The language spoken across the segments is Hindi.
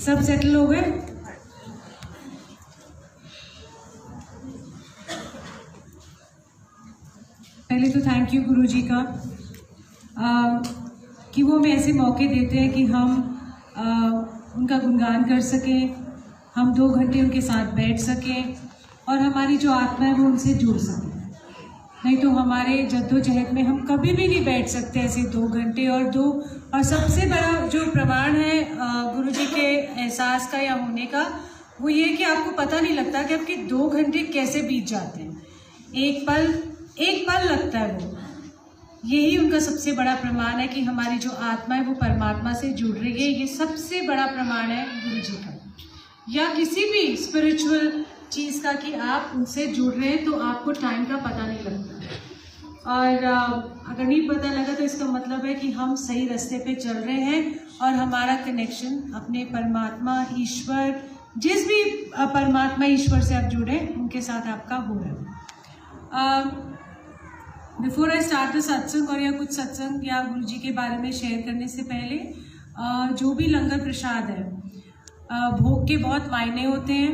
सब सेटल हो गए? पहले तो थैंक यू गुरुजी का कि वो हमें ऐसे मौके देते हैं कि हम उनका गुणगान कर सकें, हम 2 घंटे उनके साथ बैठ सकें और हमारी जो आत्मा है वो उनसे जुड़ सके। नहीं तो हमारे जद्दोजहद में हम कभी भी नहीं बैठ सकते ऐसे 2 घंटे। और सबसे बड़ा जो प्रमाण है गुरुजी के एहसास का या होने का, वो ये कि आपको पता नहीं लगता कि आपके 2 घंटे कैसे बीत जाते हैं। एक पल लगता है वो। यही उनका सबसे बड़ा प्रमाण है कि हमारी जो आत्मा है वो परमात्मा से जुड़ रही है। ये सबसे बड़ा प्रमाण है गुरुजी का या किसी भी स्पिरिचुअल चीज़ का कि आप उनसे जुड़ रहे हैं तो आपको टाइम का पता नहीं लगता। और अगर नहीं पता लगा तो इसका मतलब है कि हम सही रास्ते पे चल रहे हैं और हमारा कनेक्शन अपने परमात्मा ईश्वर, जिस भी परमात्मा ईश्वर से आप जुड़े उनके साथ आपका हो रहा है। बिफोर आई स्टार्ट द सत्संग और या कुछ सत्संग या गुरुजी के बारे में शेयर करने से पहले, जो भी लंगर प्रसाद है, भोग के बहुत मायने होते हैं।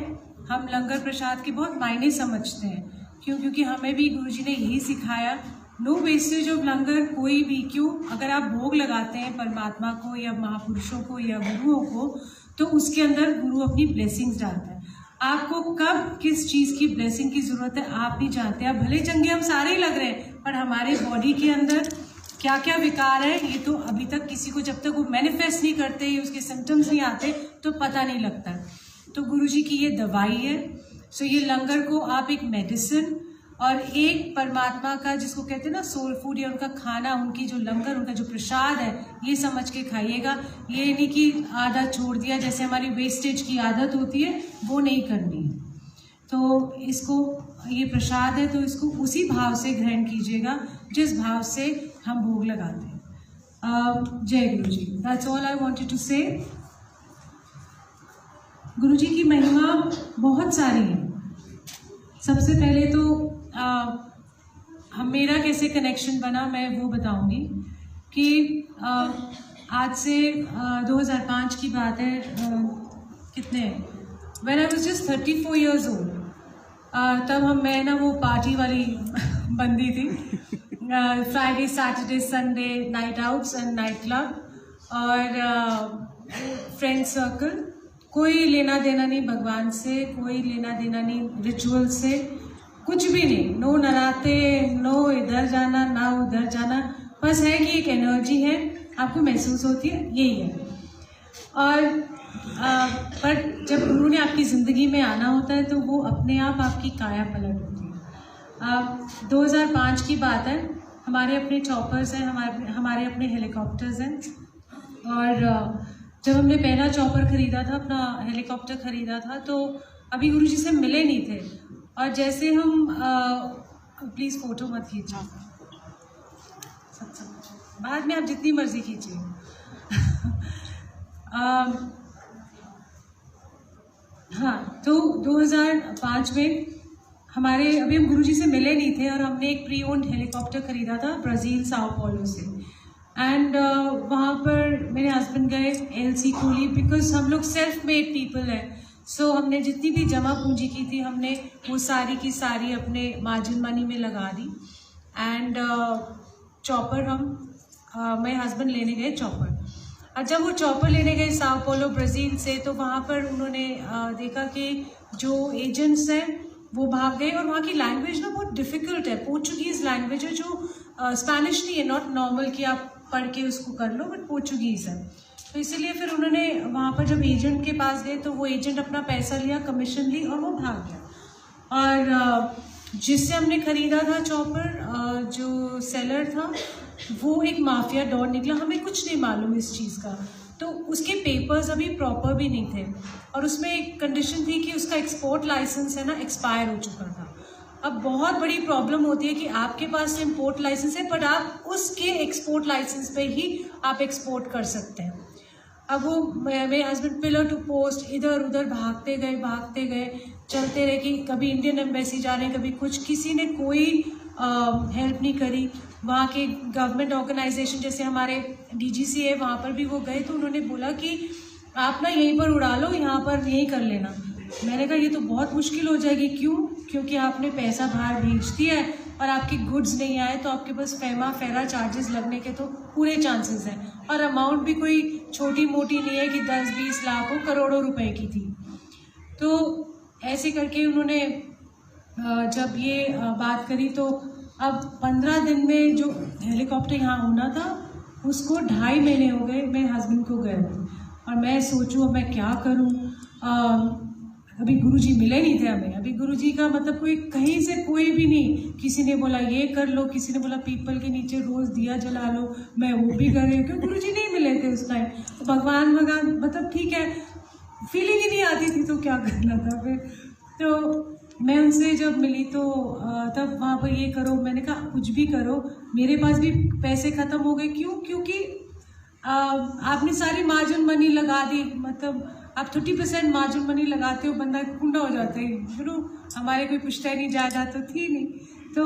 हम लंगर प्रसाद के बहुत मायने समझते हैं। क्योंकि हमें भी गुरुजी ने यही सिखाया, नो वेस्टेज ऑफ लंगर। कोई भी क्यों, अगर आप भोग लगाते हैं परमात्मा को या महापुरुषों को या गुरुओं को, तो उसके अंदर गुरु अपनी ब्लेसिंग्स डालता है। आपको कब किस चीज़ की ब्लेसिंग की ज़रूरत है आप नहीं जानते। अब भले चंगे हम सारे ही लग रहे हैं, पर हमारे बॉडी के अंदर क्या क्या विकार है ये तो अभी तक किसी को, जब तक वो मैनिफेस्ट नहीं करते, उसके सिम्टम्स नहीं आते, तो पता नहीं लगता। तो गुरुजी की ये दवाई है। सो ये लंगर को आप एक मेडिसिन और एक परमात्मा का, जिसको कहते हैं ना सोल फूड, या उनका खाना, उनकी जो लंगर, उनका जो प्रसाद है, ये समझ के खाइएगा। ये नहीं कि आधा छोड़ दिया, जैसे हमारी वेस्टेज की आदत होती है, वो नहीं करनी है। तो इसको, ये प्रसाद है तो इसको उसी भाव से ग्रहण कीजिएगा जिस भाव से हम भोग लगाते हैं। जय Guru ji. That's all I wanted to say. Guru जी की महिमा बहुत सारी है। सबसे पहले तो मेरा कैसे कनेक्शन बना मैं वो बताऊंगी कि आज से 2005 की बात है। कितने, when I was just 34 years old, तब मैं ना वो पार्टी वाली बंदी थी। Friday Saturday Sunday night outs and night club और फ्रेंड सर्कल। कोई लेना देना नहीं भगवान से, कोई लेना देना नहीं रिचुअल से, कुछ भी नहीं। नो नराते, नो इधर जाना ना उधर जाना, बस है कि एक एनर्जी है आपको महसूस होती है, यही है। और पर जब गुरु ने आपकी ज़िंदगी में आना होता है तो वो अपने आप आपकी काया पलट होती है। 2005 की बात है। हमारे अपने चॉपर्स हैं, हमारे अपने हेलीकॉप्टर्स हैं। और जब हमने पहला चॉपर ख़रीदा था, अपना हेलीकॉप्टर ख़रीदा था, तो अभी गुरुजी से मिले नहीं थे। और जैसे हम प्लीज़ फ़ोटो मत खींचो, बाद में आप जितनी मर्ज़ी खींचिए। हाँ, तो 2005 में हमारे, अभी हम गुरुजी से मिले नहीं थे और हमने एक प्री ओन्ड हेलीकॉप्टर ख़रीदा था ब्राज़ील साओ पॉलो से। एंड वहाँ पर मेरे हस्बैंड गए एलसी खोली, बिकॉज हम लोग सेल्फ मेड पीपल हैं। सो हमने जितनी भी जमा पूंजी की थी, हमने वो सारी की सारी अपने मार्जिन मनी में लगा दी। एंड चॉपर मेरे हस्बैंड लेने गए चॉपर। और जब वो चॉपर लेने गए साओ पॉलो ब्राज़ील से, तो वहाँ पर उन्होंने देखा कि जो एजेंट्स हैं वो भाग गए। और वहाँ की लैंग्वेज ना बहुत डिफ़िकल्ट है, पोर्चुगीज़ लैंग्वेज है, जो स्पेनिश नहीं है, नॉट नॉर्मल कि आप पढ़ के उसको कर लो, बट पोर्चुगीज़ है। तो इसीलिए फिर उन्होंने वहाँ पर जब एजेंट के पास गए तो वो एजेंट अपना पैसा लिया, कमीशन ली और वो भाग गया। और जिससे हमने ख़रीदा था चॉपर, जो सेलर था वो एक माफिया डॉन निकला। हमें कुछ नहीं मालूम इस चीज़ का। तो उसके पेपर्स अभी प्रॉपर भी नहीं थे और उसमें एक कंडीशन थी कि उसका एक्सपोर्ट लाइसेंस है ना, एक्सपायर हो चुका था। अब बहुत बड़ी प्रॉब्लम होती है कि आपके पास इम्पोर्ट लाइसेंस है, बट आप उसके एक्सपोर्ट लाइसेंस पे ही आप एक्सपोर्ट कर सकते हैं। अब वो मेरे हस्बैंड पिलर टू पोस्ट इधर उधर भागते गए, चलते रहे कि कभी इंडियन एम्बेसी जा रहे हैं, कभी कुछ, किसी ने कोई हेल्प नहीं करी। वहाँ के गवर्नमेंट ऑर्गेनाइजेशन जैसे हमारे डीजीसी है, वहाँ पर भी वो गए तो उन्होंने बोला कि आप ना यहीं पर उड़ा लो, यहाँ पर यहीं कर लेना। मैंने कहा ये तो बहुत मुश्किल हो जाएगी। क्यों? क्योंकि आपने पैसा बाहर भेज दिया है और आपकी गुड्स नहीं आए तो आपके पास फेमा फेरा चार्जेस लगने के तो पूरे चांसेस हैं, और अमाउंट भी कोई छोटी मोटी नहीं है कि 10-20 लाख हो, करोड़ों रुपए की थी। तो ऐसे करके उन्होंने जब ये बात करी तो अब 15 दिन में जो हेलीकॉप्टर यहाँ होना था उसको 2.5 महीने हो गए मेरे हस्बैंड को गए थे। और मैं सोचूं अब मैं क्या करूं। अभी गुरुजी मिले नहीं थे हमें। अभी गुरुजी का मतलब कोई कहीं से कोई भी नहीं। किसी ने बोला ये कर लो, किसी ने बोला पीपल के नीचे रोज दिया जला लो, मैं वो भी कर रही हूँ क्योंकि गुरुजी नहीं मिले थे उस टाइम। तो भगवान मतलब ठीक है, फीलिंग ही नहीं आती थी तो क्या करना था फिर। तो मैं उनसे जब मिली तो तब वहाँ पर ये करो, मैंने कहा कुछ भी करो, मेरे पास भी पैसे ख़त्म हो गए। क्यों? क्योंकि आपने सारी मार्जिन मनी लगा दी। मतलब आप 30% मार्जिन मनी लगाते हो, बंदा कुंडा हो जाता है। हमारे कोई पुश्तैनी जायदाद तो थी नहीं। तो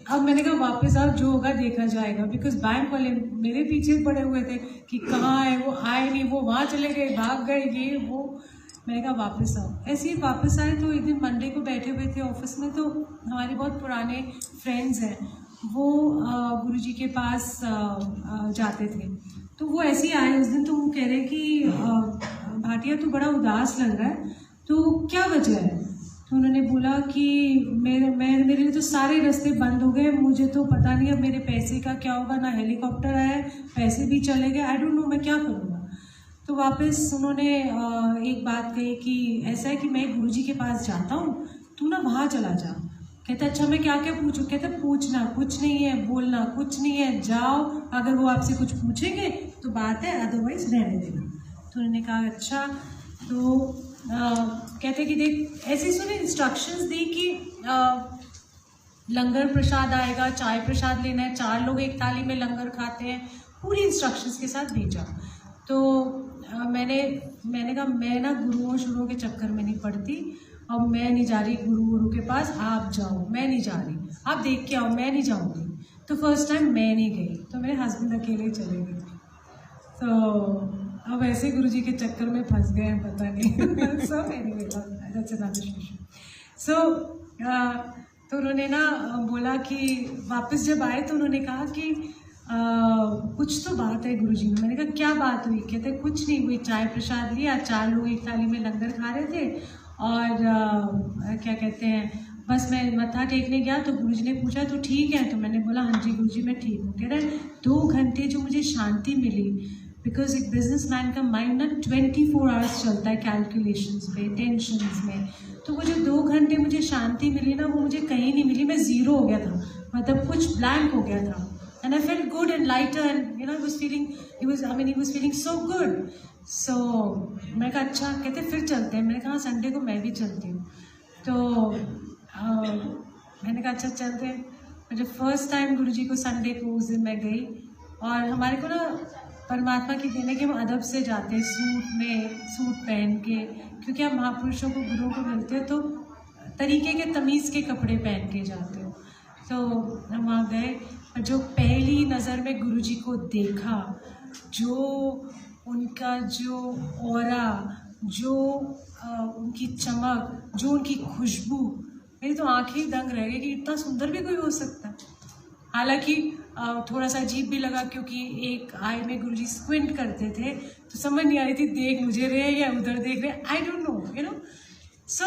अब मैंने कहा वापस आप जो होगा देखा जाएगा, बिकॉज बैंक वाले मेरे पीछे पड़े हुए थे कि कहाँ है वो, आए नहीं, वो वहाँ चले गए, भाग गए, ये वो। मैंने कहा वापस आओ। ऐसे ही वापस आए तो एक दिन मंडे को बैठे हुए थे ऑफिस में, तो हमारे बहुत पुराने फ्रेंड्स हैं, वो गुरुजी के पास जाते थे। तो वो ऐसे ही आए उस दिन, तो वो कह रहे कि भाटिया तू बड़ा उदास लग रहा है, तो क्या वजह है? तो उन्होंने बोला कि मेरे लिए तो सारे रास्ते बंद हो गए, मुझे तो पता नहीं अब मेरे पैसे का क्या होगा, ना हेलीकॉप्टर आया, पैसे भी चले गए, आई डोंट नो मैं क्या करूँगा। तो वापस उन्होंने एक बात कही कि ऐसा है कि मैं गुरुजी के पास जाता हूँ, तू ना वहाँ चला जा। कहते अच्छा मैं क्या क्या पूछूं? कहते पूछना कुछ नहीं है, बोलना कुछ नहीं है, जाओ, अगर वो आपसे कुछ पूछेंगे तो बात है, अदरवाइज रहने देना। तो उन्होंने कहा अच्छा। तो कहते कि देख, ऐसे सुने इंस्ट्रक्शंस दी कि लंगर प्रसाद आएगा, चाय प्रसाद लेना है, 4 लोग एक थाली में लंगर खाते हैं, पूरी इंस्ट्रक्शंस के साथ भेजा। तो मैंने कहा मैं ना गुरुओं शुरुओं के चक्कर में नहीं पड़ती, अब मैं नहीं जा रही गुरु के पास, आप जाओ, मैं नहीं जा रही, आप देख के आओ, मैं नहीं जाऊँगी। तो फर्स्ट टाइम मैं नहीं गई, तो मेरे हस्बैंड अकेले चले गए। तो अब ऐसे गुरुजी के चक्कर में फंस गए हैं, पता नहीं। So anyway that's another issue. So तो उन्होंने ना बोला कि वापस जब आए तो उन्होंने कहा कि कुछ तो बात है गुरुजी में। मैंने कहा क्या बात हुई? कहते कुछ नहीं हुई, चाय प्रसाद लिया, 4 लोग एक थाली में लंगर खा रहे थे, और क्या कहते हैं, बस मैं मत्था टेकने गया तो गुरुजी ने पूछा तो ठीक है? तो मैंने बोला हाँ जी गुरुजी मैं ठीक हूँ। कह रहे 2 घंटे जो मुझे शांति मिली, बिकॉज एक बिजनेसमैन का माइंड ना 24 आवर्स चलता है कैलकुलेशंस में, टेंशन्स में। तो वो जो 2 घंटे मुझे शांति मिली ना, वो मुझे कहीं नहीं मिली। मैं ज़ीरो हो गया था, मतलब कुछ ब्लैंक हो गया था। And I felt good and lighter and he was feeling so good. So मैंने कहा अच्छा। कहते फिर चलते हैं। मैंने कहा संडे को मैं भी चलती हूँ। तो मैंने कहा अच्छा चलते हैं। जब फर्स्ट टाइम गुरुजी को संडे को उस दिन मैं गई, और हमारे को ना परमात्मा की देने के हम अदब से जाते हैं, सूट पहन के, क्योंकि हम महापुरुषों को गुरुओं को मिलते हैं तो तरीके के तमीज़ के कपड़े पहन के जाते हो। तो हम वहाँ गए, और जो पहली नज़र में गुरुजी को देखा, जो उनका जो ऑरा, जो उनकी चमक, जो उनकी खुशबू, मेरी तो आंखें दंग रह गई कि इतना सुंदर भी कोई हो सकता है। हालांकि थोड़ा सा अजीब भी लगा, क्योंकि एक आई में गुरुजी स्क्विंट करते थे तो समझ नहीं आ रही थी देख मुझे रहे या उधर देख रहे, आई डोंट नो सो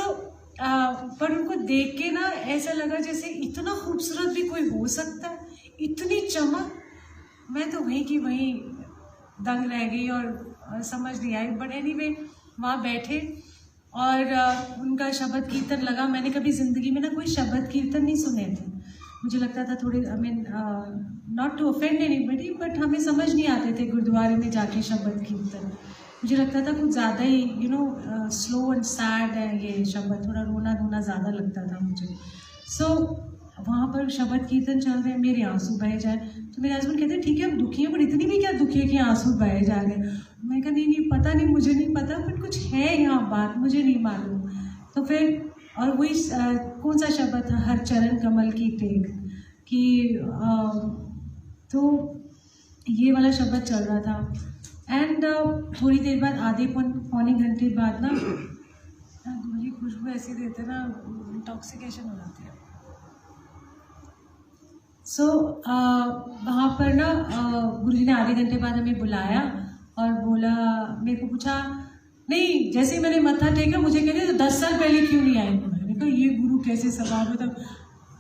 पर उनको देख के ना ऐसा लगा जैसे इतना खूबसूरत भी कोई हो सकता है, इतनी चमक। मैं तो वहीं की वहीं दंग रह गई और समझ नहीं आई। बट एनीवे वहाँ बैठे और उनका शब्द कीर्तन लगा। मैंने कभी ज़िंदगी में ना कोई शब्द कीर्तन नहीं सुने थे। मुझे लगता था थोड़े not to offend anybody, but हमें समझ नहीं आते थे गुरुद्वारे में जाके शब्द कीर्तन। मुझे लगता था कुछ ज़्यादा ही स्लो एंड सैड है ये शब्द, थोड़ा रोना धोना ज़्यादा लगता था मुझे। सो वहाँ पर शब्द कीर्तन चल रहे हैं, मेरे आंसू बहे जाए। तो मेरे हस्बैंड कहते हैं ठीक है हम दुखी हैं, पर इतनी भी क्या दुखी है कि आंसू बहे जा रहे हैं। मैंने कहा नहीं पता नहीं, मुझे नहीं पता, बट कुछ है यहाँ बात, मुझे नहीं मालूम। तो फिर और वही कौन सा शब्द था, हर चरण कमल की टेक, कि तो ये वाला शब्द चल रहा था। एंड थोड़ी देर बाद, आधे पौने घंटे बाद ना गुरुजी खुशबू ऐसी देते ना, इंटॉक्सिकेशन हो जाती है। सो वहाँ पर ना गुरुजी ने आधे घंटे बाद हमें बुलाया और बोला, मेरे को पूछा, नहीं जैसे ही मैंने मत्था टेका मुझे कह रहे तो 10 साल पहले क्यों नहीं आई? मैंने कहा ये गुरु कैसे सवाल, मतलब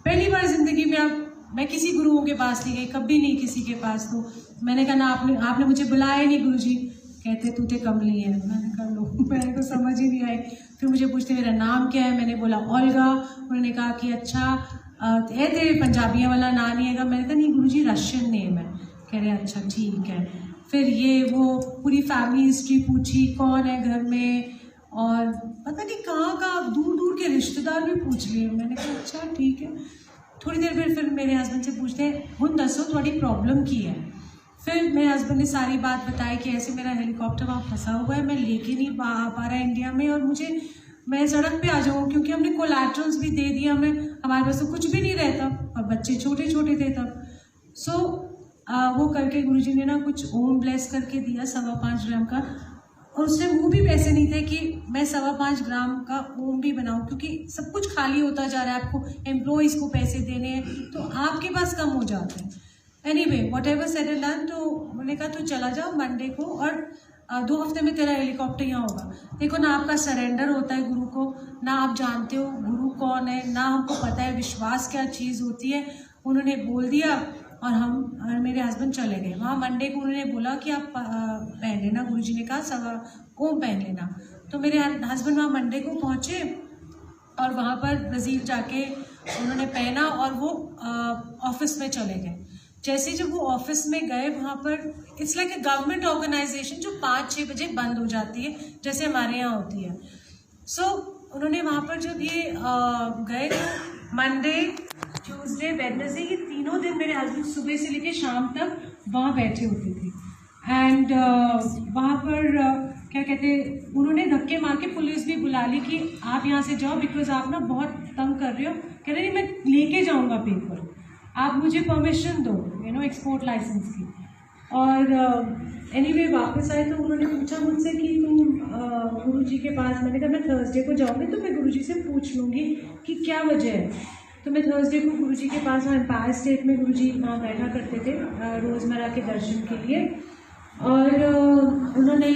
पहली बार जिंदगी में मैं किसी गुरुओं के पास नहीं गई, कभी नहीं किसी के पास। तो मैंने कहा ना, आपने मुझे बुलाया नहीं गुरुजी। कहते तू ते कमली है। मैंने कहा लो, मेरे को समझ ही नहीं आई। फिर मुझे पूछते मेरा नाम क्या है, मैंने बोला ओल्गा। उन्होंने कहा कि अच्छा तेरे पंजाबियाँ वाला नाम नहीं है। मैंने कहा नहीं गुरुजी रशियन नेम है। कह रहे अच्छा ठीक है। फिर ये वो पूरी फैमिली हिस्ट्री पूछी, कौन है घर में, और पता नहीं कहाँ दूर दूर के रिश्तेदार भी पूछ लिए। मैंने कहा अच्छा ठीक है। थोड़ी देर फिर मेरे हस्बैंड से पूछते हैं, हुन दसो थोड़ी प्रॉब्लम की है। फिर मेरे हस्बैंड ने सारी बात बताई कि ऐसे मेरा हेलीकॉप्टर वहाँ फंसा हुआ है, मैं लेके नहीं आ पा रहा इंडिया में, और मैं सड़क पे आ जाऊँ क्योंकि हमने कोलैटरल्स भी दे दिया, हमारे पास तो कुछ भी नहीं रहता और बच्चे छोटे छोटे थे तब। सो वो करके गुरुजी ने ना कुछ ओम ब्लेस करके दिया 5.25 ग्राम का, और उससे वो भी पैसे नहीं थे कि मैं 5.25 ग्राम का ओम भी बनाऊं, क्योंकि सब कुछ खाली होता जा रहा है, आपको एम्प्लॉइज़ को पैसे देने हैं तो आपके पास कम हो जाते हैं। Anyway what ever said and done, तो उन्होंने कहा तो चला जाओ मंडे को, और 2 हफ्ते में तेरा हेलीकॉप्टर यहाँ होगा। देखो ना आपका सरेंडर होता है गुरु को, ना आप जानते हो गुरु कौन है, ना हमको पता है विश्वास क्या चीज़ होती है। उन्होंने बोल दिया और हम मेरे हस्बैंड चले गए। वहाँ मंडे को उन्होंने बोला कि आप पहन लेना, गुरुजी ने कहा 1.25 ओम पहन लेना। तो मेरे हस्बैंड वहाँ मंडे को पहुँचे और वहाँ पर ब्राज़ील जाके उन्होंने पहना और वो ऑफिस में चले गए। जैसे जब वो ऑफिस में गए, वहाँ पर it's like a government organisation जो 5-6 बजे बंद हो जाती है, जैसे हमारे यहाँ होती है। सो उन्होंने वहाँ पर जब ये गए तो मंडे, ट्यूसडे, वेडनेसडे, ये तीनों दिन मेरे हस्बैंड सुबह से लेकर शाम तक वहाँ बैठे होते थे। एंड वहाँ पर क्या कहते, उन्होंने धक्के मार के पुलिस भी बुला ली कि आप यहाँ से जाओ, बिकॉज आप ना बहुत तंग कर रहे हो। कह रहे नहीं मैं लेके जाऊँगा पेपर, आप मुझे परमिशन दो, एक्सपोर्ट लाइसेंस की। और एनीवे वापस आए तो उन्होंने पूछा मुझसे कि तुम गुरुजी के पास, मैंने कहा मैं थर्सडे को जाऊँगी तो मैं गुरुजी से पूछ लूँगी कि क्या वजह है। तो मैं थर्सडे को गुरुजी के पास, एम्पायर स्टेट में गुरुजी वहाँ बैठा करते थे रोज़मर्रा के दर्शन के लिए। और उन्होंने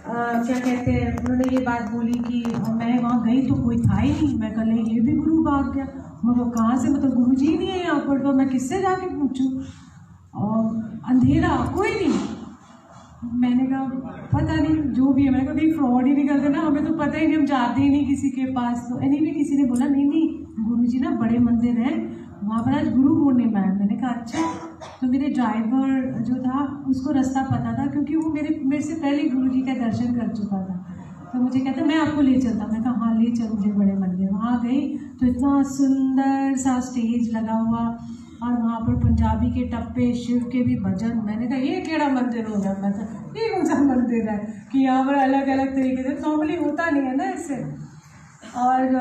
क्या कहते हैं, उन्होंने ये बात बोली कि मैं वहाँ गई तो कोई था ही नहीं। मैं कल ये भी गुरु भाग गया, मतलब कहाँ से, मतलब गुरुजी नहीं है यहाँ पर, तो मैं किससे जाके पूछूँ, और अंधेरा कोई नहीं। मैंने कहा पता नहीं जो भी है, मैंने कहा नहीं फ्रॉड ही निकलते ना, हमें तो पता ही नहीं, हम जाते ही नहीं किसी के पास। तो एनीवे किसी ने बोला नहीं गुरुजी ना बड़े मंदिर हैं वहाँ पर, आज गुरु पूर्णिमा है। मैंने कहा अच्छा। तो मेरे ड्राइवर जो था उसको रास्ता पता था, क्योंकि वो मेरे से पहले गुरुजी का दर्शन कर चुका था। तो मुझे कहता मैं आपको ले चलता। मैं कहा हाँ ले चल मुझे बड़े मंदिर। वहाँ गई तो इतना सुंदर सा स्टेज लगा हुआ, और वहाँ पर पंजाबी के टप्पे, शिव के भी भजन। मैंने कहा ये केड़ा मंदिर हो गया, मतलब ये कौन सा मंदिर है कि यहाँ पर अलग अलग तरीके से, नॉर्मली होता नहीं है ना इससे। और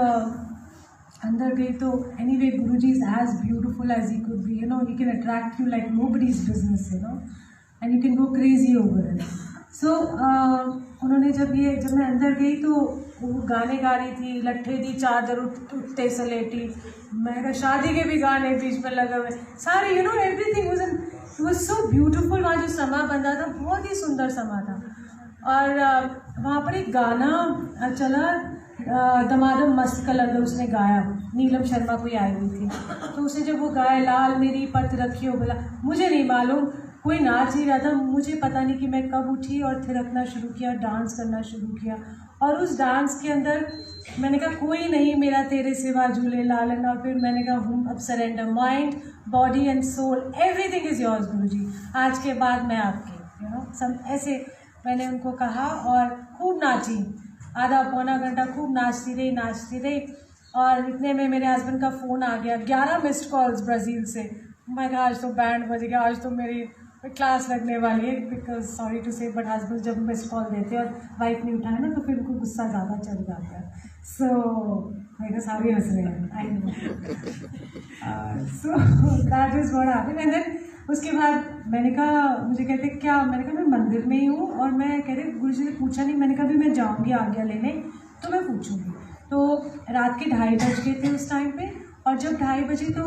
अंदर गई तो anyway Guruji is as beautiful as he could be, he can attract you like nobody's business, and you can go crazy over it. So उन्होंने जब मैं अंदर गई तो वो गाने गा रही थी, लट्ठे दी चादर उठते सलेटी, मैं कहा शादी के भी गाने बीच में लगे हुए सारे, एवरीथिंग वाज सो ब्यूटीफुल। वहाँ जो समा बंधा था बहुत ही सुंदर समा था। और वहाँ पर एक गाना चला, दमादम मस्त कलर, उसने गाया, नीलम शर्मा कोई आई हुई थी, तो उसने जब वो गाया लाल मेरी पत रखी हो, बोला मुझे नहीं मालूम, कोई नाच ही रहा था, मुझे पता नहीं कि मैं कब उठी और थिरकना शुरू किया, डांस करना शुरू किया। और उस डांस के अंदर मैंने कहा कोई नहीं मेरा तेरे सिवा झूले लालन, और फिर मैंने कहा हूँ अब surrender, mind body and soul everything is yours Guruji, आज के बाद मैं आपके, सब ऐसे मैंने उनको कहा। और खूब नाची, आधा पौना घंटा खूब नाचती रही। और इतने में मेरे हस्बैंड का फ़ोन आ गया, 11 मिस्ड कॉल्स ब्राज़ील से। मैं कहा आज तो बैंड बज गया, आज तो मेरी क्लास लगने वाली है, बिकॉज सॉरी टू से बट हस्बैंड जब मिस कॉल देते हैं और वाइफ नहीं उठाए ना तो फिर उनको गुस्सा ज़्यादा चढ़ जाता है। सो मेरे सारे हंस रहे हैं, I know. So that is what happened. And then उसके बाद मैंने कहा, मुझे कहते क्या, मैंने कहा मैं मंदिर में ही हूँ, और मैं कह रहे गुरु जी ने पूछा नहीं, मैंने कहा भी मैं जाऊँगी आज्ञा लेने तो मैं पूछूँगी। तो रात के 2:30 बज गए थे उस टाइम पे, और जब 2:30 बजे तो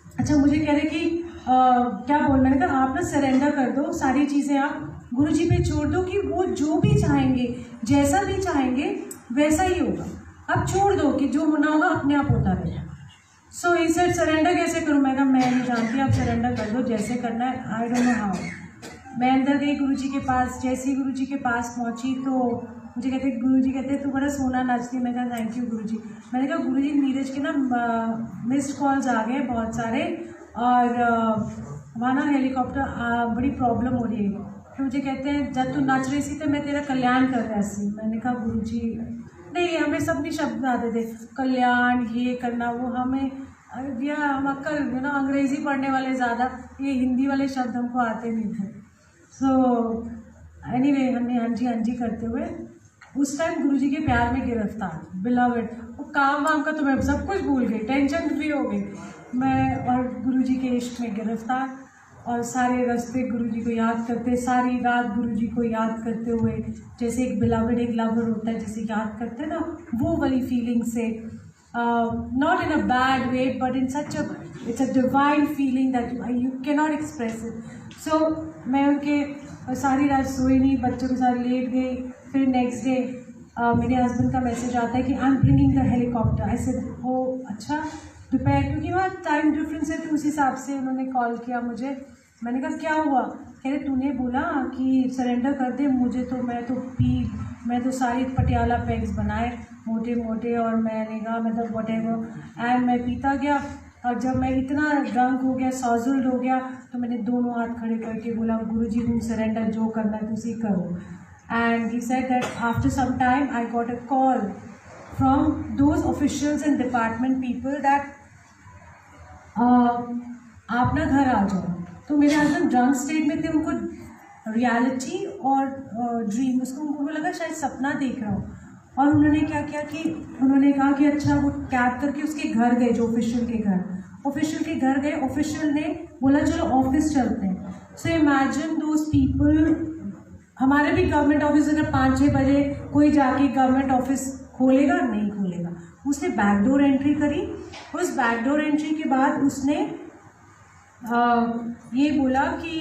अच्छा मुझे कह रहे कि क्या बोल, मैंने कहा आप ना सरेंडर कर दो, सारी चीज़ें आप गुरु जी पे छोड़ दो कि वो जो भी चाहेंगे, जैसा भी चाहेंगे वैसा ही होगा, आप छोड़ दो कि जो होना होगा अपने आप होता रहेगा। सो ही सेड सरेंडर कैसे करूँ, मैं कहा मैं नहीं जानती, आप सरेंडर कर दो जैसे करना है, आई डोंट नो हाउ। मैं अंदर गई गुरु जी के पास, जैसे ही गुरु जी के पास पहुँची तो मुझे कहते, गुरु जी कहते तू बड़ा सोना नाचती। मैं कहा थैंक यू गुरु जी। मैंने कहा गुरु जी नीरज के ना मिस्ड कॉल्स आ गए बहुत सारे, और वहाँ ना हेलीकॉप्टर बड़ी प्रॉब्लम हो रही है। तो मुझे कहते हैं जब तू नाच रही थी तो मैं तेरा कल्याण कर रहा सी। मैंने कहा गुरु जी नहीं, हमें सब नहीं शब्द आते थे, कल्याण ये करना वो, हमें भैया हम अक्कल ना अंग्रेज़ी पढ़ने वाले ज़्यादा, ये हिंदी वाले शब्द हमको आते नहीं थे। सो एनीवे हमने हाँ जी करते हुए उस टाइम गुरुजी के प्यार में गिरफ्तार, बिलवड, वो काम वाम का तो मैं सब कुछ भूल गई, टेंशन फ्री हो गई मैं, और गुरुजी के इश्क में गिरफ्तार, और सारे रास्ते गुरुजी को याद करते, सारी रात गुरुजी को याद करते हुए, जैसे एक बिलवड एक लवर होता है जैसे याद करते हैं ना, वो वाली फीलिंग से, not in a bad way but in such a it's a divine feeling that you can not express it. So मैं उनके सारी रात सोई नहीं, बच्चों के साथ लेट गई। फिर नेक्स्ट डे मेरे हस्बैंड का मैसेज आता है कि I am bringing the helicopter. ऐसे वो अच्छा दोपहर, क्योंकि वहाँ टाइम डिफरेंस है तो उस हिसाब से उन्होंने कॉल किया मुझे। मैंने कहा क्या हुआ, कह रहे तूने बोला कि सरेंडर कर दे मुझे, तो मैं तो सारी पटियाला पैक्स बनाए मोटे मोटे, और मैंने कहा मतलब वट एवर, एंड मैं पीता गया, और जब मैं इतना ड्रंक हो गया, सॉजुल्ड हो गया, तो मैंने दोनों हाथ खड़े करके बोला गुरुजी तुम सरेंडर जो करना है तुसी करो। And he said that after some time I got a call from those officials and department people that आप ना घर आ जाओ। तो मेरे हस्बैंड ड्रंक स्टेट में थे, उनको रियलिटी और ड्रीम, उसको उनको लगा शायद सपना देख रहा हूँ, और उन्होंने क्या किया कि उन्होंने कहा कि अच्छा वो कैब करके उसके घर गए, जो ऑफिशियल के घर गए, ऑफिशियल ने बोला चलो ऑफिस चलते हैं। सो इमेजिन दोज पीपल, हमारे भी गवर्नमेंट ऑफिस अगर 5-6 बजे कोई जाके गवर्नमेंट ऑफिस खोलेगा, नहीं खोलेगा। उसने बैकडोर एंट्री करी, उस बैकडोर एंट्री के बाद उसने ये बोला कि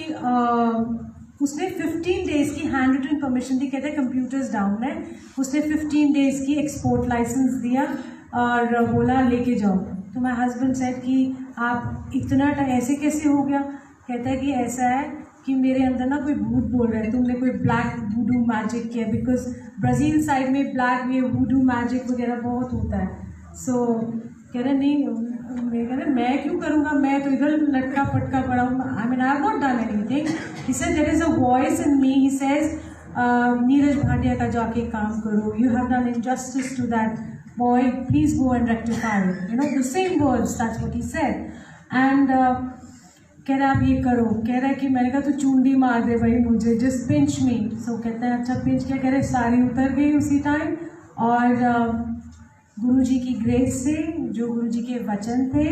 उसने 15 डेज़ की हैंड रिटन परमिशन दी, कहते हैं कंप्यूटर्स डाउन है, उसने 15 डेज़ की एक्सपोर्ट लाइसेंस दिया और बोला लेके जाओ। तो माय हस्बैंड सेड कि आप इतना ऐसे कैसे हो गया, कहता है कि ऐसा है कि मेरे अंदर ना कोई भूत बोल रहा है, तुमने कोई ब्लैक वूडू मैजिक किया, बिकॉज ब्राज़ील साइड में ब्लैक ये वूडू मैजिक वगैरह बहुत होता है। सो कह रहे नहीं, मैं कह रहे मैं क्यों करूँगा, मैं तो इधर लटका पटका पड़ा हूँ, I mean I have not done anything. He said there is a voice in me, he says Neeraj Bhatia का जाके काम करो, you have done injustice to that boy, please go and rectify, you know the same words, that's what he said. And कह रहा आप ये करो, कह रहा है कि मैंने कहा तो चूंडी मार दे भाई मुझे, जस्ट पिंच मी। सो कहते हैं अच्छा पिंच क्या, कह रहे सारी उतर गई उसी टाइम, और गुरुजी की ग्रेस से, जो गुरुजी के वचन थे,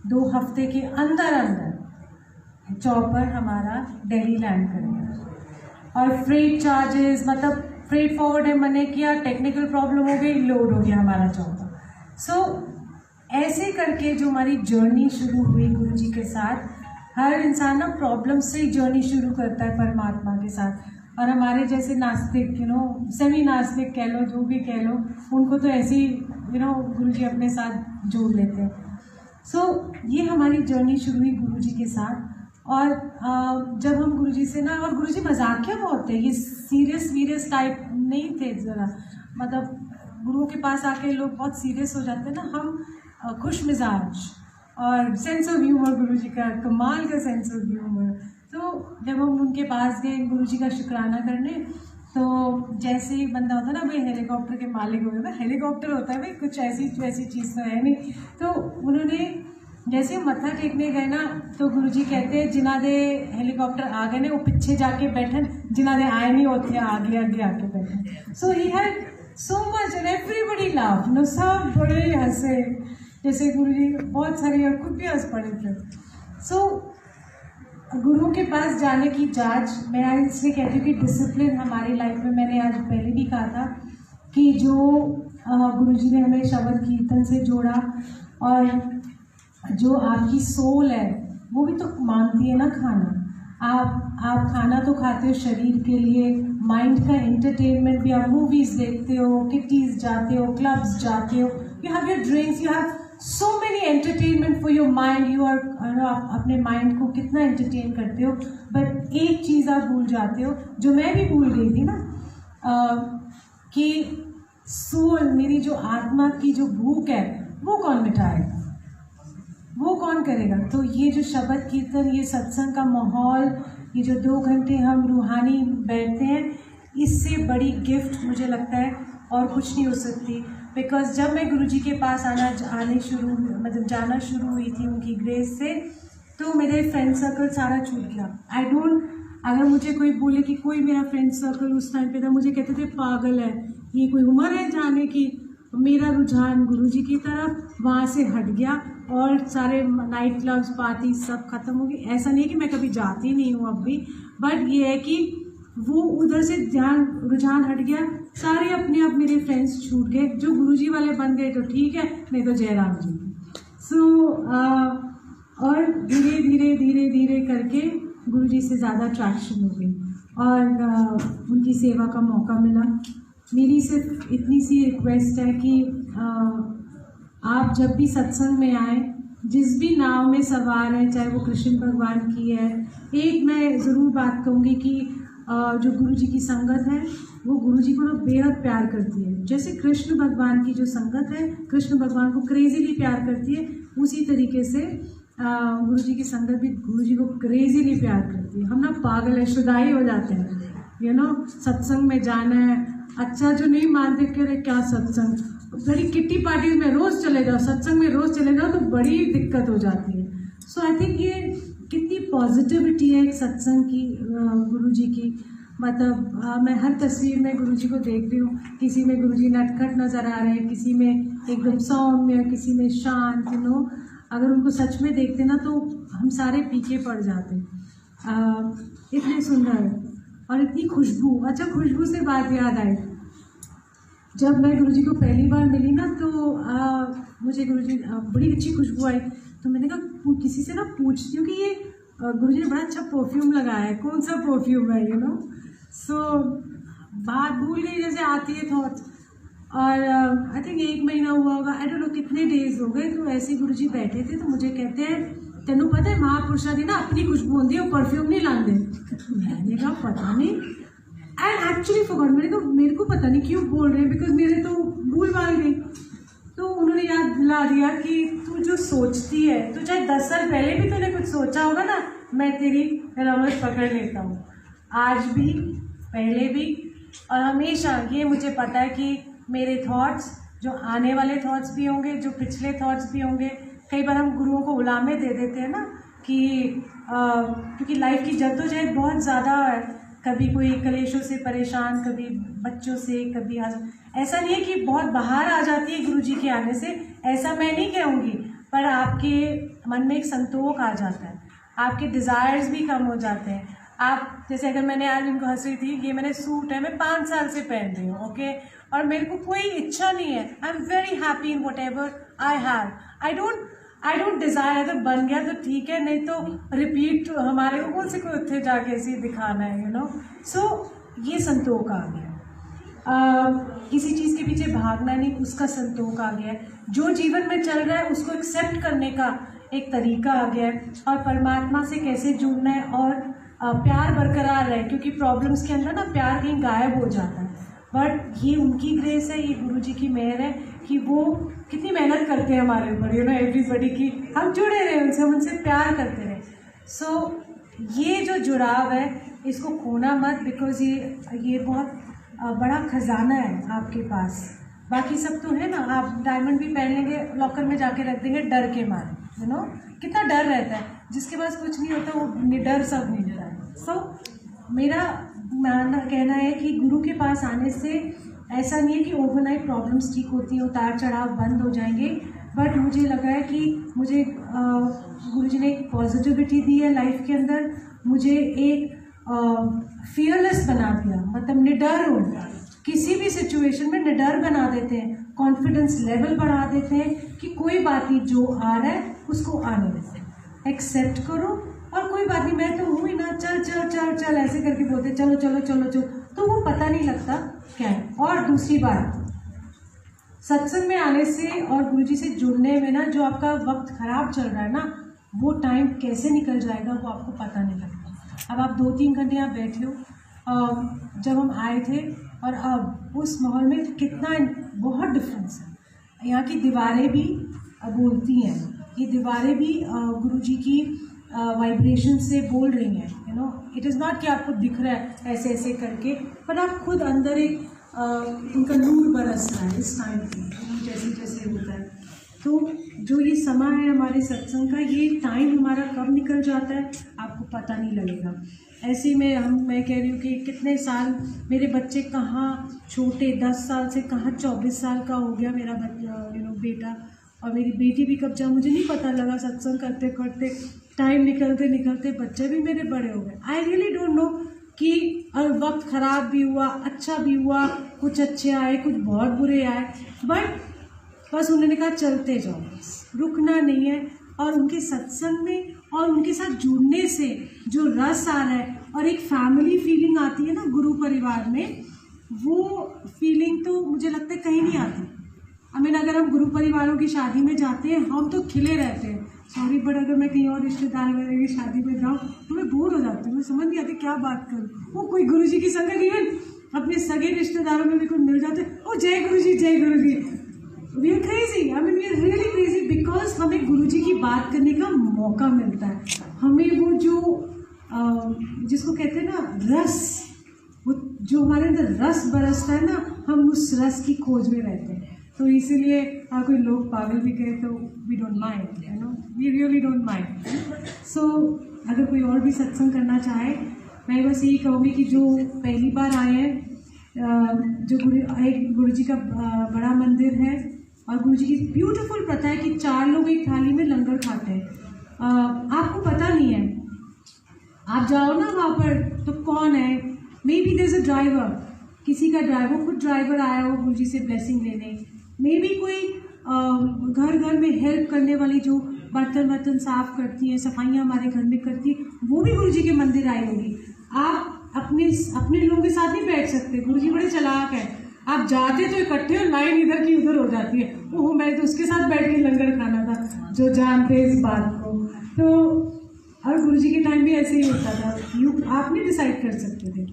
2 हफ्ते के अंदर अंदर चॉपर हमारा दिल्ली लैंड कर गया। और फ्रेट चार्जेस, मतलब फ्रेट फॉरवर्ड मैंने किया, टेक्निकल प्रॉब्लम हो गई, लोड हो गया हमारा चॉपर। सो ऐसे करके जो हमारी जर्नी शुरू हुई गुरुजी के साथ, हर इंसान ना प्रॉब्लम से ही जर्नी शुरू करता है परमात्मा के साथ। और हमारे जैसे नास्तिक, सेमी नास्तिक कह लो, जो भी कह लो, उनको तो ऐसे ही गुरुजी अपने साथ जोड़ लेते हैं। सो ये हमारी जर्नी शुरू हुई गुरुजी के साथ। और जब हम गुरुजी से ना, और गुरुजी मजाकिया बहुत थे, ये सीरियस टाइप नहीं थे ज़रा, मतलब गुरुओं के पास आके लोग बहुत सीरियस हो जाते हैं ना, हम खुश मिजाज, और सेंस ऑफ ह्यूमर गुरुजी का कमाल का सेंस ऑफ ह्यूमर। तो जब हम उनके पास गए गुरुजी का शुक्राना करने, तो जैसे ही बंदा होता है ना भाई हेलीकॉप्टर के मालिक हो गए, हेलीकॉप्टर होता है भाई, कुछ ऐसी चीज़ तो है नहीं। तो उन्होंने जैसे हम मत्था टेकने गए ना तो गुरुजी कहते हैं जिन्हां दे हेलीकॉप्टर आ गए ने वो पीछे जाके बैठन, जिन्हां दे आए नहीं होते आगे आगे आके बैठन। So he had so much and everybody laugh, no सब बड़े हंसे, जैसे गुरुजी बहुत सारे और खुद भी हंस पड़े थे। सो गुरु के पास जाने की जांच, मैं इसलिए कहती हूँ कि डिसिप्लिन हमारी लाइफ में, मैंने आज पहले भी कहा था कि जो गुरुजी ने हमें शब्द कीर्तन से जोड़ा, और जो आपकी सोल है वो भी तो मांगती है ना खाना। आप खाना तो खाते हो शरीर के लिए, माइंड का एंटरटेनमेंट भी, आप मूवीज़ देखते हो, किटीज़ जाते हो, क्लब्स जाते हो, you have your drinks, you have so many entertainment for your mind, you are आप अपने माइंड को कितना एंटरटेन करते हो, बट एक चीज़ आप भूल जाते हो, जो मैं भी भूल गई थी ना, कि सोल, मेरी जो आत्मा की जो भूख है वो कौन मिटाएगा, वो कौन करेगा। तो ये जो शब्द कीर्तन, ये सत्संग का माहौल, ये जो 2 घंटे हम रूहानी बैठते हैं, इससे बड़ी गिफ्ट मुझे लगता है और कुछ नहीं हो सकती। बिकॉज जब मैं गुरुजी के पास जाना शुरू हुई थी उनकी ग्रेस से, तो मेरे फ्रेंड सर्कल सारा छूट गया। अगर मुझे कोई बोले कि कोई मेरा फ्रेंड सर्कल उस टाइम पे था, मुझे कहते थे पागल है, ये कोई उम्र है जाने की। मेरा रुझान गुरुजी की तरफ वहाँ से हट गया और सारे नाइट क्लब्स, पार्टी सब खत्म हो गई। ऐसा नहीं है कि मैं कभी जाती नहीं हूँ अब भी, बट ये है कि वो उधर से रुझान हट गया, सारे अपने आप मेरे फ्रेंड्स छूट गए। जो गुरुजी वाले बन गए तो ठीक है, नहीं तो जयराम जी। और धीरे धीरे धीरे धीरे करके गुरुजी से ज़्यादा अट्रैक्शन हो गई और उनकी सेवा का मौका मिला। मेरी सिर्फ इतनी सी रिक्वेस्ट है कि आप जब भी सत्संग में आए, जिस भी नाव में सवार हैं, चाहे वो कृष्ण भगवान की है, एक मैं ज़रूर बात कहूँगी कि जो गुरुजी की संगत है वो गुरुजी को बेहद प्यार करती है। जैसे कृष्ण भगवान की जो संगत है कृष्ण भगवान को क्रेजीली प्यार करती है, उसी तरीके से गुरुजी की संगत भी गुरुजी को क्रेजीली प्यार करती है। हम ना पागल है, शुदाई हो जाते हैं, सत्संग में जाना है। अच्छा जो नहीं मानते कह रहे क्या सत्संग, बड़ी किट्टी पार्टी में रोज़ चले जाओ, सत्संग में रोज़ चले जाओ तो बड़ी दिक्कत हो जाती है। सो आई थिंक ये कितनी पॉजिटिविटी है एक सत्संग की, गुरुजी की। मतलब मैं हर तस्वीर में गुरुजी को देख रही हूँ, किसी में गुरुजी नटखट नज़र आ रहे हैं, किसी में एकदम सौम्य, किसी में शांत। अगर उनको सच में देखते ना तो हम सारे पीछे पड़ जाते। इतने सुंदर और इतनी खुशबू। अच्छा, खुशबू से बात याद आई, जब मैं गुरुजी को पहली बार मिली ना तो मुझे गुरुजी बड़ी अच्छी खुशबू आई, तो मैंने कहा किसी से ना पूछती हूँ कि ये गुरुजी ने बड़ा अच्छा परफ्यूम लगाया है, कौन सा परफ्यूम है, सो बात भूल गई जैसे आती है थॉट्स। और आई थिंक 1 महीना हुआ होगा, आई डोंट नो कितने डेज हो गए, तो ऐसे गुरुजी बैठे थे तो मुझे कहते हैं तेनू पता है महापुरुषा दी ना अपनी खुशबू होती है, वो परफ्यूम नहीं लाते। मैंने कहा पता नहीं, एंड एक्चुअली फॉरगॉट, मेरे को पता नहीं क्यों बोल रहे हैं, बिकॉज मेरे तो भूल भाल गई। तो उन्होंने याद दिला दिया कि तू जो सोचती है, तो चाहे 10 साल पहले भी तूने कुछ सोचा होगा ना, मैं तेरी रमज पकड़ लेता हूँ, आज भी, पहले भी और हमेशा। ये मुझे पता है कि मेरे थॉट्स, जो आने वाले थॉट्स भी होंगे, जो पिछले थॉट्स भी होंगे। कई बार हम गुरुओं को गुलामे दे देते हैं ना कि क्योंकि लाइफ की जद्दोजहद बहुत ज़्यादा है, कभी कोई कलेशों से परेशान, कभी बच्चों से, कभी ऐसा नहीं है कि बहुत बाहर आ जाती है गुरुजी के आने से, ऐसा मैं नहीं कहूँगी, पर आपके मन में एक संतोष आ जाता है, आपके डिज़ायर्स भी कम हो जाते हैं। आप जैसे अगर मैंने आज इनको हंस रही थी, ये मैंने सूट है, मैं 5 साल से पहन रही हूँ, ओके, और मेरे को कोई इच्छा नहीं है, I am very happy in what ever I have. I don't desire, अगर बन गया तो ठीक है, नहीं तो रिपीट हमारे को कौन से कोई उत्थे जाके ऐसे दिखाना है, सो ये संतोष आ गया। किसी चीज़ के पीछे भागना नहीं, उसका संतोष आ गया है। जो जीवन में चल रहा है उसको एक्सेप्ट करने का एक तरीका आ गया है, और परमात्मा से कैसे जुड़ना है और प्यार बरकरार रहे, क्योंकि प्रॉब्लम्स के अंदर ना प्यार कहीं गायब हो जाता है। बट ये उनकी ग्रेस है, ये गुरुजी की मेहर है कि वो कितनी मेहनत करते हैं हमारे ऊपर, एवरीबडी की, हम जुड़े रहे उनसे, हम उनसे प्यार करते रहे। सो ये जो जुड़ाव है इसको खोना मत, बिकॉज ये बहुत बड़ा खजाना है आपके पास, बाकी सब तो है ना, आप डायमंड भी पहन लेंगे, लॉकर में जाके रख देंगे डर के मारे, यू नो कितना डर रहता है। जिसके पास कुछ नहीं होता वो निडर सब मिलता है। सो मेरा कहना है कि गुरु के पास आने से ऐसा नहीं है कि ओवरनाइट प्रॉब्लम्स ठीक होती हैं, उतार चढ़ाव बंद हो जाएंगे, बट मुझे लगा है कि मुझे गुरुजी ने एक पॉजिटिविटी दी है लाइफ के अंदर, मुझे एक फियरलेस बना दिया, मतलब निडर हो, किसी भी सिचुएशन में निडर बना देते हैं, कॉन्फिडेंस लेवल बढ़ा देते हैं कि कोई बात नहीं, जो आ रहा है उसको आने देते हैं, एक्सेप्ट करो और कोई बात नहीं, मैं तो हूँ ही ना, चल चल चल चल ऐसे करके बोलते चलो चलो चलो चलो, तो वो पता नहीं लगता क्या है। और दूसरी बात, सत्संग में आने से और गुरुजी से जुड़ने में ना, जो आपका वक्त खराब चल रहा है ना, वो टाइम कैसे निकल जाएगा वो आपको पता नहीं लगता। अब आप 2-3 घंटे यहाँ बैठे हो, जब हम आए थे और अब उस माहौल में कितना बहुत डिफरेंस है। यहाँ की दीवारें भी बोलती हैं, ये दीवारें भी गुरुजी की वाइब्रेशन से बोल रही हैं, you know, it is not कि आपको दिख रहा है ऐसे ऐसे करके, पर आप खुद अंदर एक उनका नूर बरस रहा है इस टाइम पे, जैसे जैसे होता है। तो जो ये समय है हमारे सत्संग का, ये टाइम हमारा कब निकल जाता है आपको पता नहीं लगेगा। ऐसे में मैं कह रही हूँ कि कितने साल मेरे बच्चे कहाँ छोटे, 10 साल से कहाँ 24 साल का हो गया मेरा बेटा, और मेरी बेटी भी कब जा मुझे नहीं पता लगा, सत्संग करते करते टाइम निकलते निकलते बच्चे भी मेरे बड़े हो गए। आई रियली डोंट नो कि वक्त ख़राब भी हुआ, अच्छा भी हुआ, कुछ अच्छे आए, कुछ बहुत बुरे आए, बट बस उन्होंने कहा चलते जाओ, रुकना नहीं है। और उनके सत्संग में और उनके साथ जुड़ने से जो रस आ रहा है और एक फैमिली फीलिंग आती है ना गुरु परिवार में, वो फीलिंग तो मुझे लगता है कहीं नहीं आती। अगर हम गुरु परिवारों की शादी में जाते हैं हम तो खिले रहते हैं, सॉरी, बट अगर मैं कहीं और रिश्तेदार वगैरह की शादी में जाऊँ तो मैं बोर हो जाती हूँ, मैं समझ नहीं आती क्या बात करूँ। वो कोई गुरुजी की संगत, इवन अपने सगे रिश्तेदारों में भी कोई मिल जाते, ओ जय गुरु जी जय Guru ji. We are crazy, we are really crazy, because हमें गुरुजी की बात करने का मौका मिलता है। हमें वो जो जिसको कहते हैं ना रस, वो जो हमारे अंदर रस बरसता है ना, हम उस रस की खोज में रहते हैं। तो इसीलिए कोई लोग पागल भी कहे तो we don't mind, you know, we really don't mind. So अगर कोई और भी सत्संग करना चाहे, मैं बस यही कहूँगी कि जो पहली बार आए हैं, जो गुरुजी का बड़ा मंदिर है और गुरुजी की ब्यूटीफुल प्रथा है कि 4 लोग एक थाली में लंगर खाते हैं। आपको पता नहीं है, आप जाओ ना वहाँ पर तो कौन है, maybe there is a driver, किसी का ड्राइवर, खुद ड्राइवर आया हो गुरुजी से ब्लेसिंग लेने, मे बी कोई घर घर में हेल्प करने वाली जो बर्तन साफ करती है, सफाइयाँ हमारे घर में करती है, वो भी गुरुजी के मंदिर आई होगी। आप अपने लोगों के साथ नहीं बैठ सकते, गुरुजी बड़े चालाक है, आप जाते तो इकट्ठे और लाइन इधर की उधर हो जाती है। ओह, मैं तो उसके साथ बैठ के लंगर खाना था, जो जानते हैं इस बात को। तो और गुरुजी के टाइम भी ऐसे ही होता था, आप नहीं डिसाइड कर सकते थे।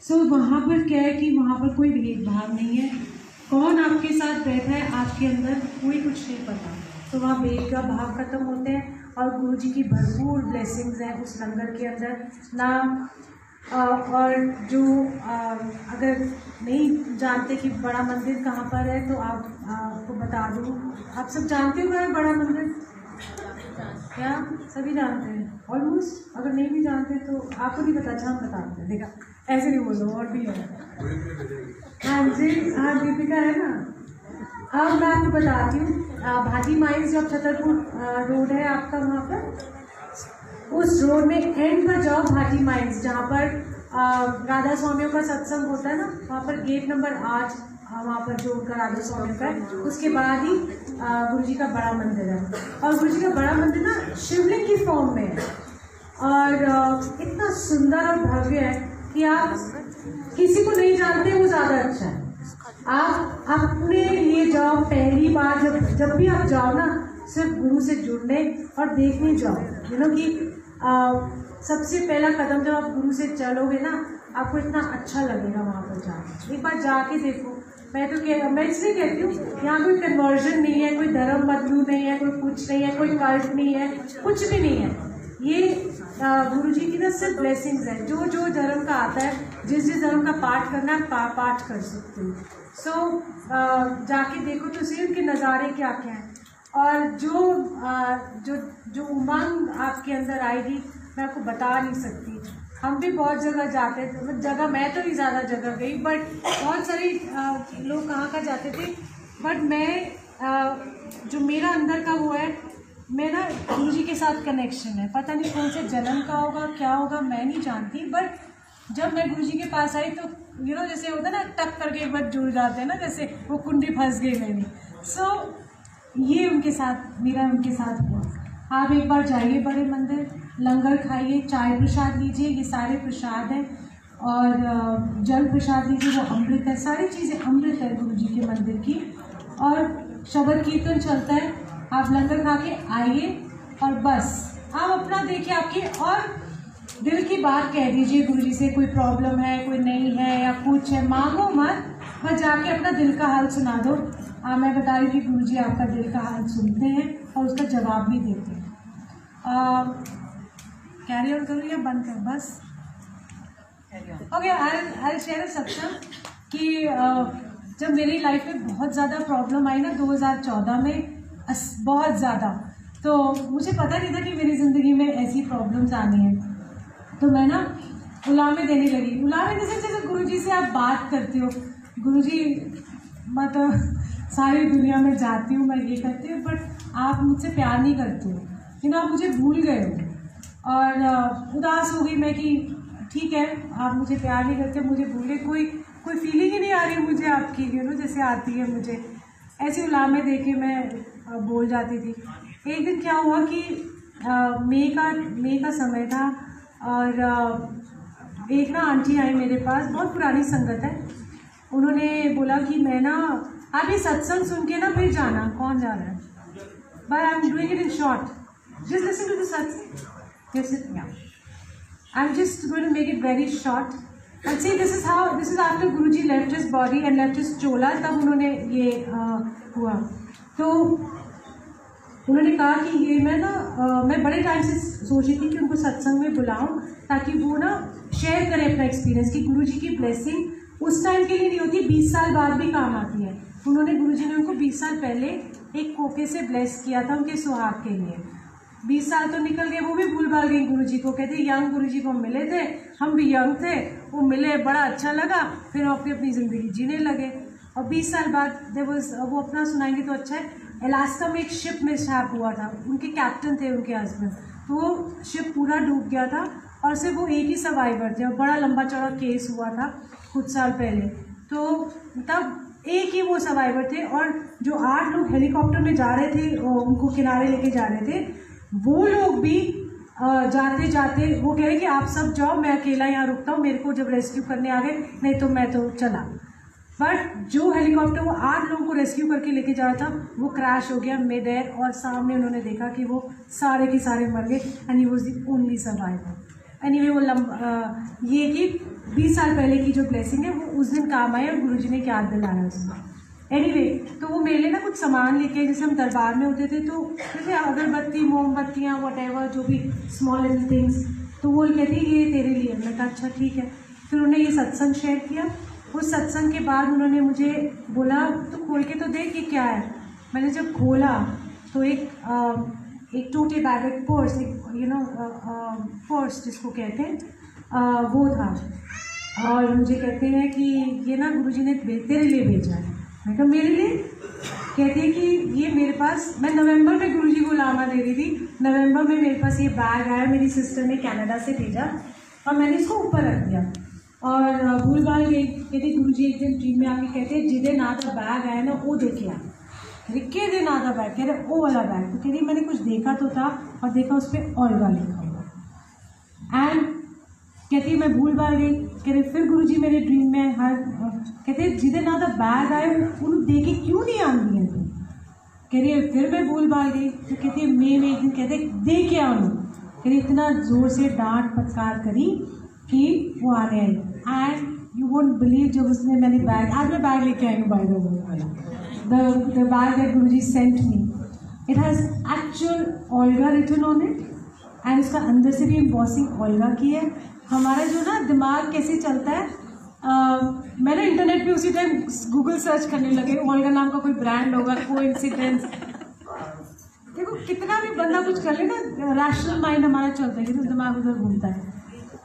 सो वहाँ पर क्या है कि वहाँ पर कोई भेदभाव नहीं है, कौन आपके साथ बैठा है आपके अंदर कोई कुछ नहीं पता, तो वहाँ भेदभाव भाव खत्म होते हैं और गुरुजी की भरपूर ब्लेसिंग्स हैं उस लंगर के अंदर ना। और जो अगर नहीं जानते कि बड़ा मंदिर कहाँ पर है तो आपको बता दूँ, आप सब जानते हो है बड़ा मंदिर, क्या सभी जानते हैं ऑलमोस्ट? अगर नहीं भी जानते तो आपको नहीं पता, अच्छा हम बताते हैं, देखा ऐसे नहीं बोलो, और भी है। हाँ जी, हाँ दीपिका है ना। अब मैं आपको बताती हूँ, भाटी माइंस जो छतरपुर रोड है आपका, वहाँ पर उस रोड में एंड पर जाओ, भाटी माइंस जहाँ पर राधा स्वामियों का सत्संग होता है ना, वहाँ पर गेट नंबर 8, वहाँ पर जो उनका राधा स्वामी का है, उसके बाद ही गुरुजी का बड़ा मंदिर है। और गुरुजी का बड़ा मंदिर ना शिवलिंग की फॉर्म में है और इतना सुंदर और भव्य है कि आप किसी को नहीं जानते वो ज़्यादा अच्छा है। आप अपने लिए जाओ, पहली बार जब भी आप जाओ ना, सिर्फ गुरु से जुड़ने और देखने जाओ, यू नो कि सबसे पहला कदम जब आप गुरु से चलोगे ना, आपको इतना अच्छा लगेगा वहाँ पर जाके। एक बार जाके देखो। मैं इसलिए कहती हूँ, यहाँ कोई कन्वर्जन नहीं है, कोई धर्म बदलू नहीं है, कोई कुछ नहीं है, कोई कल्ट नहीं है, कुछ भी नहीं है। ये गुरुजी की ना सिर्फ ब्लेसिंग्स है। जो जो धर्म का आता है, जिस जिस धर्म का पाठ करना है पाठ कर सकते हो। सो जाके देखो तो सही उनके नज़ारे क्या क्या हैं। और जो उमंग आपके अंदर आएगी मैं आपको बता नहीं सकती। हम भी बहुत जगह जाते थे, जगह मैं तो नहीं ज़्यादा जगह गई, बट बहुत सारे लोग कहाँ जाते थे। बट मैं जो मेरा अंदर का वो है, मैं ना गुरुजी के साथ कनेक्शन है, पता नहीं कौन से जन्म का होगा क्या होगा मैं नहीं जानती। बट जब मैं गुरुजी के पास आई तो जैसे होता है ना टक करके एक बार जुड़ जाते हैं ना, जैसे वो कुंडी फंस गई मेरी। सो ये उनके साथ मेरा उनके साथ हुआ। आप एक बार जाइए बड़े मंदिर, लंगर खाइए, चाय प्रसाद लीजिए, ये सारे प्रसाद हैं। और जल प्रसाद लीजिए, वो अमृत है, सारी चीज़ें अमृत है गुरुजी के मंदिर की। और शबद कीर्तन चलता है, आप लंगर खा के आइए और बस आप अपना देखिए आपकी, और दिल की बात कह दीजिए गुरुजी से। कोई प्रॉब्लम है, कोई नहीं है या कुछ है, मांगो मत, बस जाके अपना दिल का हाल सुना दो। मैं बता रही हूँ कि गुरुजी आपका दिल का हाल सुनते हैं और उसका जवाब भी देते हैं। कैरी ऑन करूँ या बंद कर? बस ओके। आई शेयर सत्संग कि जब मेरी लाइफ में बहुत ज़्यादा प्रॉब्लम आई ना 2014 में, बहुत ज़्यादा, तो मुझे पता नहीं था कि मेरी ज़िंदगी में ऐसी प्रॉब्लम्स आनी है। तो मैं ना उलामे देने लगी। उलामे जैसे गुरुजी से आप बात करते हो, गुरुजी मतलब सारी दुनिया में जाती हूँ मैं, ये करती हूँ, बट आप मुझसे प्यार नहीं करते हो, आप मुझे भूल गए हो। और उदास हो गई मैं कि ठीक है आप मुझे प्यार नहीं करते, मुझे भूल गए, कोई फीलिंग ही नहीं आ रही मुझे आपकी, जैसे आती है मुझे। ऐसे उलामे दे के मैं बोल जाती थी। एक दिन क्या हुआ कि मई का समय था, और एक ना आंटी आई मेरे पास, बहुत पुरानी संगत है। उन्होंने बोला कि मैं ना, आप ये सत्संग सुन के ना फिर जाना। कौन जा रहा है? But I am doing it in short, just listen to the satsang. I am just going to make it very short and see this is after Guruji left his body and left his chola, तब उन्होंने ये हुआ। तो उन्होंने कहा कि ये मैं बड़े टाइम से सोच रही थी कि उनको सत्संग में बुलाऊं, ताकि वो ना शेयर करें अपना एक्सपीरियंस कि गुरुजी की ब्लेसिंग उस टाइम के लिए नहीं होती, 20 साल बाद भी काम आती है। उन्होंने गुरुजी ने उनको 20 साल पहले एक कोके से ब्लेस किया था उनके सुहाग के लिए। 20 साल तो निकल गए, वो भी भूल भाल गई गुरुजी को। कहते यंग गुरुजी को मिले थे, हम भी यंग थे, वो मिले, बड़ा अच्छा लगा, फिर हम अपनी ज़िंदगी जीने लगे। और 20 साल बाद वो अपना सुनाएंगे तो अच्छा है। अलास्का में एक शिप मिसहैप हुआ था, उनके कैप्टन थे उनके हस्बैंड, तो वो शिप पूरा डूब गया था और सिर्फ वो एक ही सर्वाइवर थे, और बड़ा लंबा चौड़ा केस हुआ था कुछ साल पहले। तो तब एक ही वो सर्वाइवर थे, और जो 8 लोग हेलीकॉप्टर में जा रहे थे उनको किनारे लेके जा रहे थे, वो लोग भी जाते जाते वो कह रहे कि आप सब जाओ, मैं अकेला यहाँ रुकता हूँ, मेरे को जब रेस्क्यू करने आ गए, नहीं तो मैं तो चला। बट जो हेलीकॉप्टर वो 8 लोगों को रेस्क्यू करके लेके जा रहा था, वो क्रैश हो गया मिड एयर, और सामने उन्होंने देखा कि वो सारे के सारे मर गए, and he was the only survivor. Anyway वो ये कि 20 साल पहले की जो ब्लेसिंग है वो उस दिन काम आई, और गुरुजी ने क्या दिलाया उसमें। एनीवे तो वो मेरे लिए ना कुछ सामान लेके, जैसे हम दरबार में होते थे तो जैसे अगरबत्ती, मोमबत्तियाँ, वटेवर, जो भी स्मॉल लिटिल थिंग्स, तो वो कहती ये तेरे लिए। मैं कहा अच्छा ठीक है। फिर उन्होंने ये सत्संग शेयर किया। उस सत्संग के बाद उन्होंने मुझे बोला तो खोल के तो देख ये क्या है। मैंने जब खोला तो एक टोटे बैग, एक पर्स, एक पर्स जिसको कहते हैं वो था, और मुझे कहते हैं कि ये ना गुरुजी ने तेरे लिए भेजा है। मैं कहा मेरे लिए? कहते हैं कि ये मेरे पास, मैं नवंबर में गुरुजी को लामा दे रही थी, नवंबर में मेरे पास ये बैग आया, मेरी सिस्टर ने कनाडा से भेजा, और मैंने इसको ऊपर रख दिया और भूल भाल गई। कहते गुरुजी एक दिन ड्रीम में आके कहते जिदे ना तो बैग आया ना वो देखे आ, के दिन आधा बैग, कह रहे वो वाला बैग। तो कह रही मैंने कुछ देखा तो था, और देखा उस पर ओल्गा लिखा हुआ, एंड कहती मैं भूल भाल गई। कह रहे फिर गुरुजी मेरे ड्रीम में हर कहते जिदे ना तो बैग आए उन्होंने देखे क्यों नहीं आती है तुम। कह रही है फिर मैं भूल भाल गई। तो कहती है मैं एक दिन कहते दे के आऊँ। कह रही इतना ज़ोर से डांट फटकार करी कि वो आने आई, एंड यू वोंट बिलीव जब उसने मैंने बैग, आज मैं बैग लेके आई हूँ by the way, the bag that Guruji sent me, it has actual Olga written on it, and इसका अंदर से भी एम्बॉसिंग ओल्गा की है। हमारा जो ना दिमाग कैसे चलता है, मैंने इंटरनेट पे उसी टाइम गूगल सर्च करने लगे ओल्गा नाम का कोई ब्रांड होगा, कोइंसिडेंस। देखो कितना भी बंदा कुछ कर ले ना, रैशनल माइंड हमारा चलता है, तो दिमाग उधर घूमता है।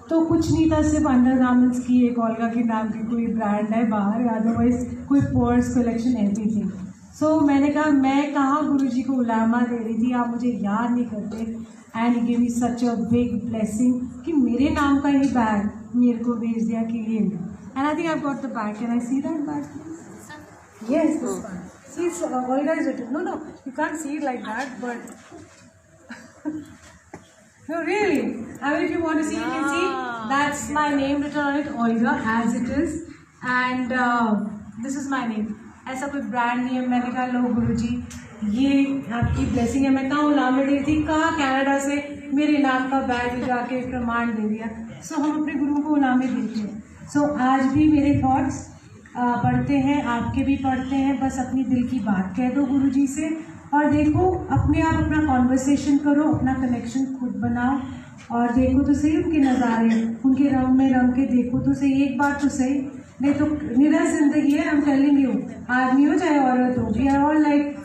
तो कुछ नहीं था, सिर्फ अंडरगारमेंट्स की एक ओल्गा के नाम की कोई ब्रांड है बाहर, अदरवाइज कोई पर्स कलेक्शन एवरीथिंग। सो मैंने कहा मैं कहाँ गुरुजी को उलामा दे रही थी, आप मुझे याद नहीं करते। And give me such a big blessing कि मेरे नाम का ही बैग मेरे को भेज दिया कि ये। And I think I got the bag, can I see that bag? Yes, this one. See, so, Olga is written. No, you can't see it like that, but no, really. I mean, if you want to see, you can see. That's my name written on it, Olga, as it is, and this is my name. ऐसा कोई ब्रांड नहीं है। मैंने कहा लो गुरुजी, ये आपकी ब्लेसिंग है। मैं कहाँ उलामे दे थी, कहाँ कनाडा से मेरे नाम का बैग जाके प्रमाण दे दिया। सो हम अपने गुरु को उलामे देते हैं। सो आज भी मेरे थॉट्स पढ़ते हैं, आपके भी पढ़ते हैं। बस अपनी दिल की बात कह दो गुरुजी से, और देखो अपने आप अपना कॉन्वर्सेशन करो, अपना कनेक्शन खुद बनाओ, और देखो तो सही उनके नज़ारे, उनके रंग में रंग के देखो तो सही, एक बार तो सही। नहीं तो निरा जिंदगी है। हम टेलिंग यू, आदमी हो चाहे औरत हो, वी आर ऑल लाइक